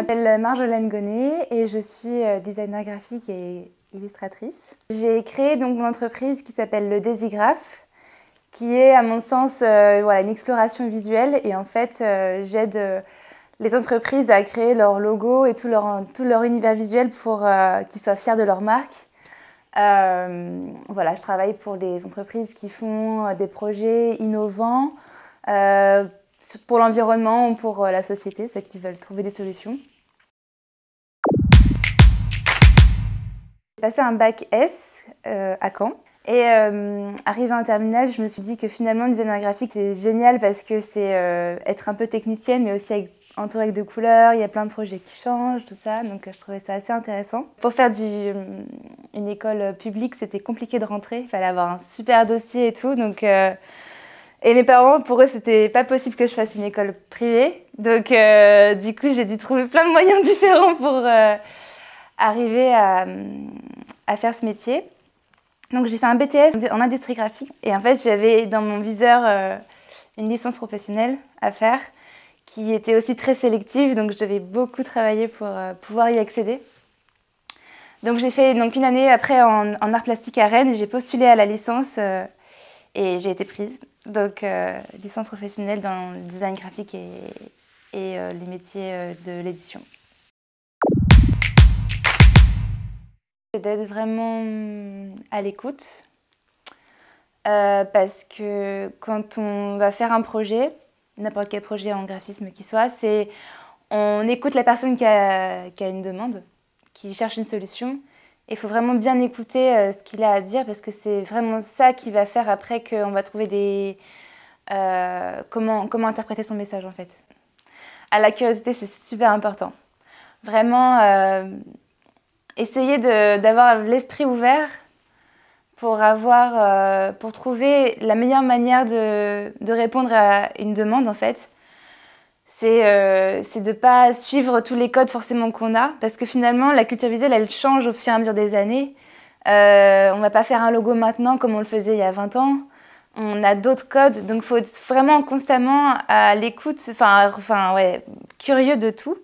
Je m'appelle Marjolaine Gonnet et je suis designer graphique et illustratrice. J'ai créé donc mon entreprise qui s'appelle le Desigraph, qui est à mon sens voilà, une exploration visuelle et en fait j'aide les entreprises à créer leur logo et tout leur univers visuel pour qu'ils soient fiers de leur marque. Voilà, je travaille pour des entreprises qui font des projets innovants pour l'environnement ou pour la société, ceux qui veulent trouver des solutions. J'ai passé un bac S à Caen et arrivée en terminale, je me suis dit que finalement le design graphique c'est génial parce que c'est être un peu technicienne mais aussi entourée de couleurs, il y a plein de projets qui changent, tout ça, donc je trouvais ça assez intéressant. Pour faire une école publique, c'était compliqué de rentrer, il fallait avoir un super dossier et tout, donc et mes parents, pour eux, c'était pas possible que je fasse une école privée, donc du coup j'ai dû trouver plein de moyens différents pour arriver à faire ce métier. Donc j'ai fait un BTS en industrie graphique et en fait j'avais dans mon viseur une licence professionnelle à faire qui était aussi très sélective, donc je devais beaucoup travailler pour pouvoir y accéder. Donc j'ai fait donc, une année après en art plastique à Rennes et j'ai postulé à la licence et j'ai été prise. Donc licence professionnelle dans le design graphique et les métiers de l'édition. C'est d'être vraiment à l'écoute parce que quand on va faire un projet, n'importe quel projet en graphisme qui soit, on écoute la personne qui a une demande, qui cherche une solution. Il faut vraiment bien écouter ce qu'il a à dire parce que c'est vraiment ça qui va faire après qu'on va trouver comment interpréter son message en fait. La curiosité, c'est super important. Vraiment, essayer d'avoir l'esprit ouvert pour trouver la meilleure manière de répondre à une demande en fait. C'est de ne pas suivre tous les codes forcément qu'on a parce que finalement la culture visuelle elle change au fur et à mesure des années. On ne va pas faire un logo maintenant comme on le faisait il y a 20 ans. On a d'autres codes donc il faut être vraiment constamment à l'écoute, curieux de tout.